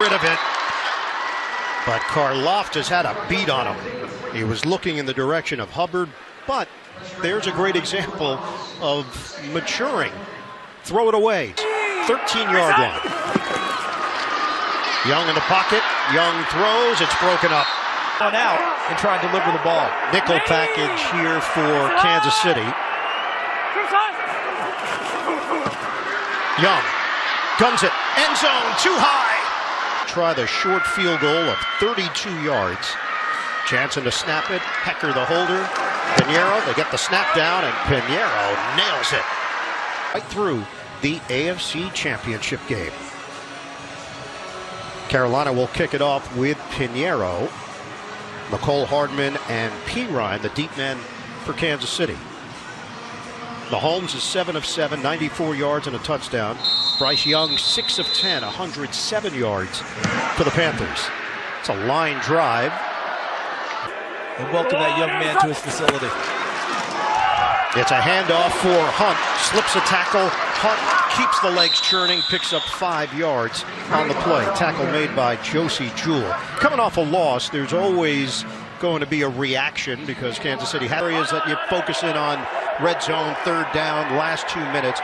rid of it. But Karlaftis had a beat on him. He was looking in the direction of Hubbard, but there's a great example of maturing. Throw it away. 13-yard line. Young in the pocket. Young throws. It's broken up. On out and try and deliver the ball. Nickel package here for Kansas City. Young guns it. End zone. Too high. Try the short field goal of 32 yards. Jansen to snap it. Hecker the holder. Pinheiro, they get the snap down, and Pinheiro nails it right through the AFC Championship game. Carolina will kick it off with Pinheiro, McCole Hardman, and Perine, the deep men for Kansas City. Mahomes is 7 of 7, 94 yards and a touchdown. Bryce Young, 6 of 10, 107 yards for the Panthers. It's a line drive. And welcome that young man to his facility. It's a handoff for Hunt. Slips a tackle. Hunt keeps the legs churning, picks up 5 yards on the play. Tackle made by Josie Jewell. Coming off a loss, there's always going to be a reaction because Kansas City has areas that you focus in on: red zone, third down, last 2 minutes.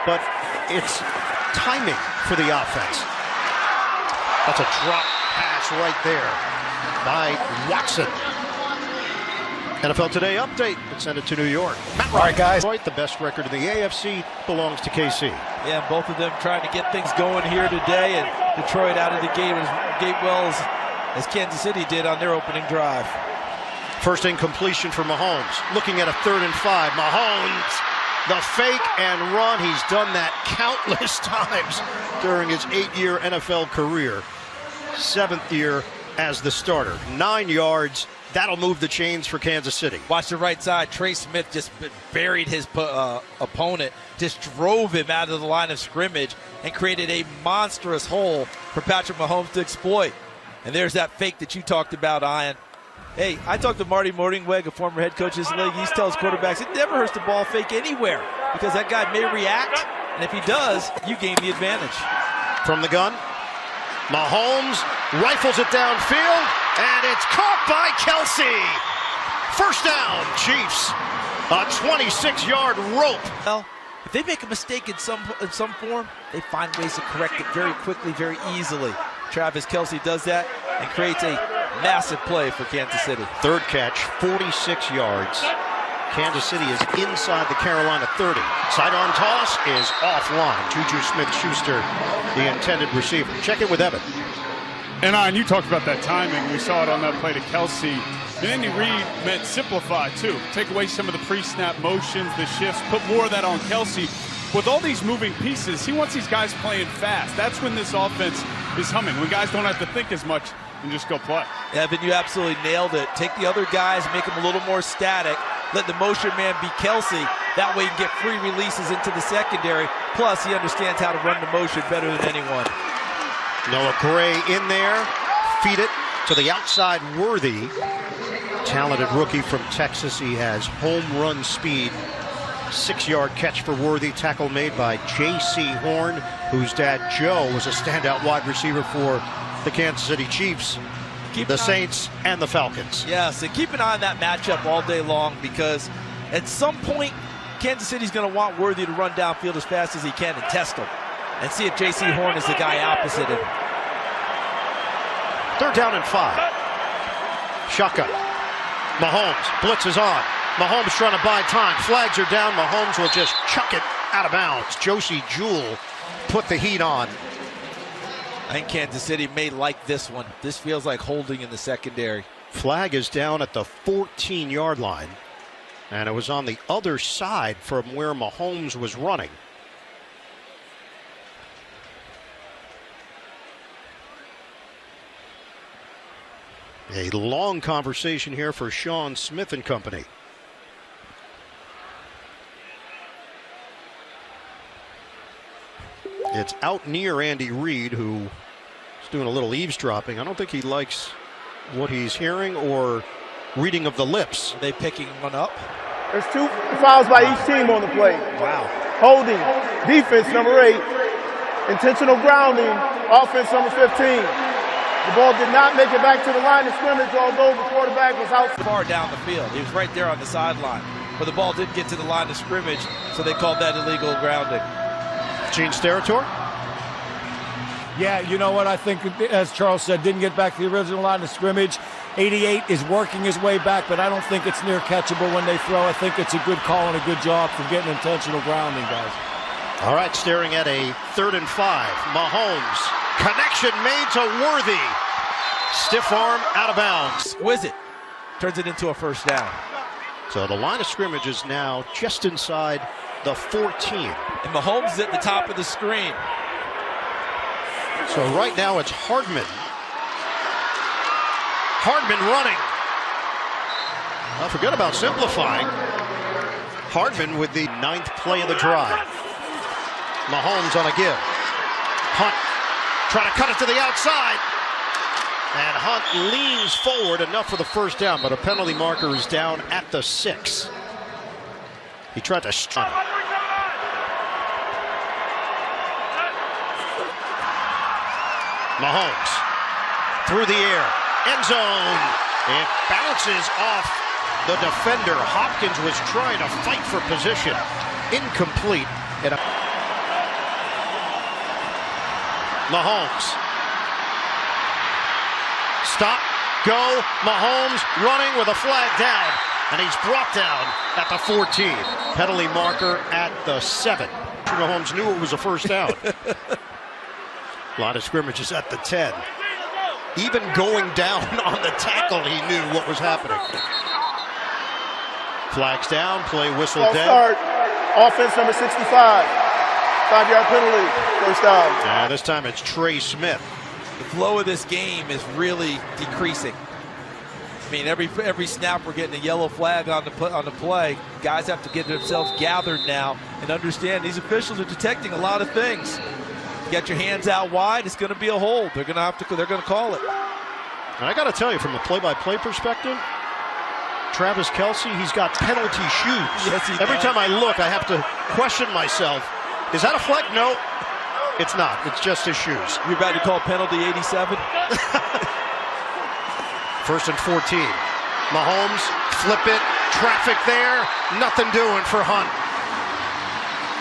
But it's timing for the offense. That's a drop pass right there by Watson. NFL Today update. Let's send it to New York. All right, guys. The best record in the AFC belongs to KC. Yeah, both of them trying to get things going here today, and Detroit out of the gate well as Kansas City did on their opening drive. First incompletion for Mahomes. Looking at a 3rd and 5. Mahomes, the fake and run. He's done that countless times during his 8-year NFL career. 7th year as the starter. 9 yards. That'll move the chains for Kansas City. Watch the right side. Trey Smith just buried his opponent, just drove him out of the line of scrimmage and created a monstrous hole for Patrick Mahomes to exploit. And there's that fake that you talked about, Ian. Hey, I talked to Marty Morningweg, a former head coach of this league. He tells quarterbacks it never hurts to ball fake anywhere because that guy may react, and if he does, you gain the advantage. From the gun, Mahomes rifles it downfield, and it's caught by Kelsey. First down, Chiefs. A 26-yard rope. Well, if they make a mistake in some form, they find ways to correct it very quickly, very easily. Travis Kelsey does that and creates a massive play for Kansas City. Third catch, 46 yards. Kansas City is inside the Carolina 30. Sidearm toss is offline. Juju Smith-Schuster, the intended receiver. Check it with Evan. And you talked about that timing. We saw it on that play to Kelsey. And Andy Reid meant simplify, too. Take away some of the pre-snap motions, the shifts, put more of that on Kelsey. With all these moving pieces, he wants these guys playing fast. That's when this offense is humming, when guys don't have to think as much and just go play. Evan, you absolutely nailed it. Take the other guys, make them a little more static. Let the motion man be Kelsey. That way you can get free releases into the secondary. Plus, he understands how to run the motion better than anyone. Noah Gray in there. Feed it to the outside, Worthy. Talented rookie from Texas. He has home run speed. 6-yard catch for Worthy. Tackle made by J.C. Horn, whose dad, Joe, was a standout wide receiver for the Kansas City Chiefs, the Saints, and the Falcons. Yes, and keep an eye on that matchup all day long because at some point, Kansas City's going to want Worthy to run downfield as fast as he can and test him. And see if J.C. Horn is the guy opposite him. 3rd down and 5. Shotgun. Mahomes. Blitz is on. Mahomes trying to buy time. Flags are down. Mahomes will just chuck it out of bounds. Josie Jewell put the heat on. I think Kansas City may like this one. This feels like holding in the secondary. Flag is down at the 14-yard line. And it was on the other side from where Mahomes was running. A long conversation here for Sean Smith and company. It's out near Andy Reid, who is doing a little eavesdropping. I don't think he likes what he's hearing or reading of the lips. Are they picking one up? There's 2 fouls by each team on the play. Wow. Holding, defense number 8. Intentional grounding, offense number 15. The ball did not make it back to the line of scrimmage, although the quarterback was out far down the field. He was right there on the sideline. But the ball didn't get to the line of scrimmage, so they called that illegal grounding. Gene Steratore? Yeah, you know what? I think, as Charles said, didn't get back to the original line of scrimmage. 88 is working his way back, but I don't think it's near catchable when they throw. I think it's a good call and a good job for getting intentional grounding, guys. All right, staring at a 3rd and 5. Mahomes. Connection made to Worthy. Stiff arm out of bounds. Exquisite. Turns it into a first down. So the line of scrimmage is now just inside the 14. And Mahomes is at the top of the screen. So right now it's Hardman. Hardman running. Well, forget about simplifying. Hardman with the 9th play of the drive. Mahomes on a give. Hunt trying to cut it to the outside. And Hunt leans forward enough for the first down, but a penalty marker is down at the 6. He tried to stun it. Mahomes through the air, end zone. It bounces off the defender. Hopkins was trying to fight for position. Incomplete. Mahomes. Stop, go. Mahomes running with a flag down, and he's brought down at the 14. Penalty marker at the 7. Mahomes knew it was a first down. Line of scrimmage is at the 10. Even going down on the tackle, he knew what was happening. Flags down, play whistle dead. Start. Offense number 65. 5-yard penalty. First down. Yeah, this time it's Trey Smith. The flow of this game is really decreasing. I mean, every snap we're getting a yellow flag on the play. Guys have to get themselves gathered now and understand these officials are detecting a lot of things. You got your hands out wide, it's going to be a hold. They're going to call it. And I got to tell you, from a play-by-play perspective, Travis Kelce, he's got penalty shoes. Yes, Every time I look, I have to question myself. Is that a flag? No, it's not. It's just his shoes. You're about to call penalty 87? 1st and 14. Mahomes, flip it, traffic there, nothing doing for Hunt.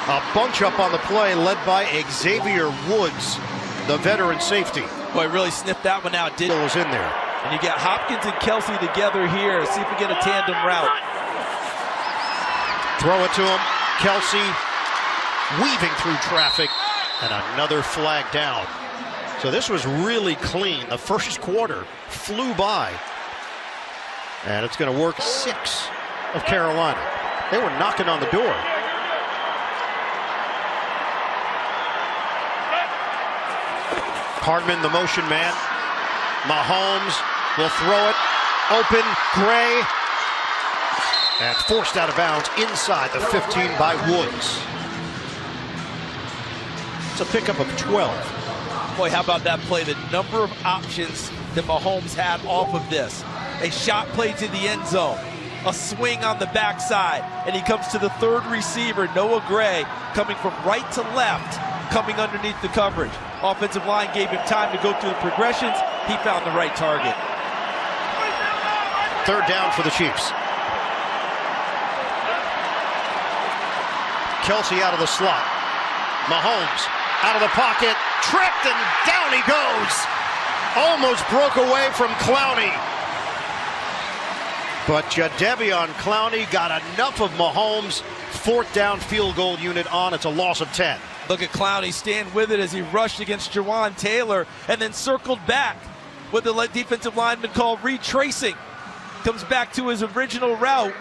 A bunch up on the play led by Xavier Woods, the veteran safety. Boy, really sniffed that one out, didn't he? Was in there. And you got Hopkins and Kelce together here. See if we get a tandem route. Throw it to him. Kelce weaving through traffic, and another flag down. So this was really clean. The first quarter flew by. And it's going to work 6 of Carolina. They were knocking on the door. Hardman, the motion man. Mahomes will throw it. Open, Gray. And forced out of bounds inside the 15 by Woods. It's a pickup of 12. Boy, how about that play? The number of options that Mahomes had off of this. A shot play to the end zone. A swing on the backside. And he comes to the 3rd receiver, Noah Gray, coming from right to left, coming underneath the coverage. Offensive line gave him time to go through the progressions. He found the right target. 3rd down for the Chiefs. Kelce out of the slot. Mahomes out of the pocket, tripped, and down he goes. Almost broke away from Clowney. But Jadeveon Clowney got enough of Mahomes. 4th down field goal unit on. It's a loss of 10. Look at Clowney stand with it as he rushed against Jawan Taylor and then circled back with the defensive lineman called retracing. Comes back to his original route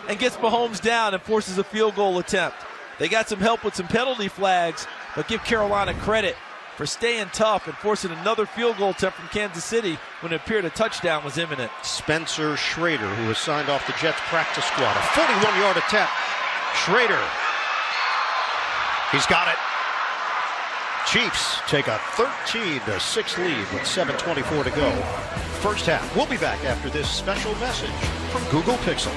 and gets Mahomes down and forces a field goal attempt. They got some help with some penalty flags, but give Carolina credit for staying tough and forcing another field goal attempt from Kansas City when it appeared a touchdown was imminent. Spencer Schrader, who was signed off the Jets practice squad, a 41-yard attempt. Schrader, he's got it. Chiefs take a 13-6 lead with 7:24 to go. First half. We'll be back after this special message from Google Pixel.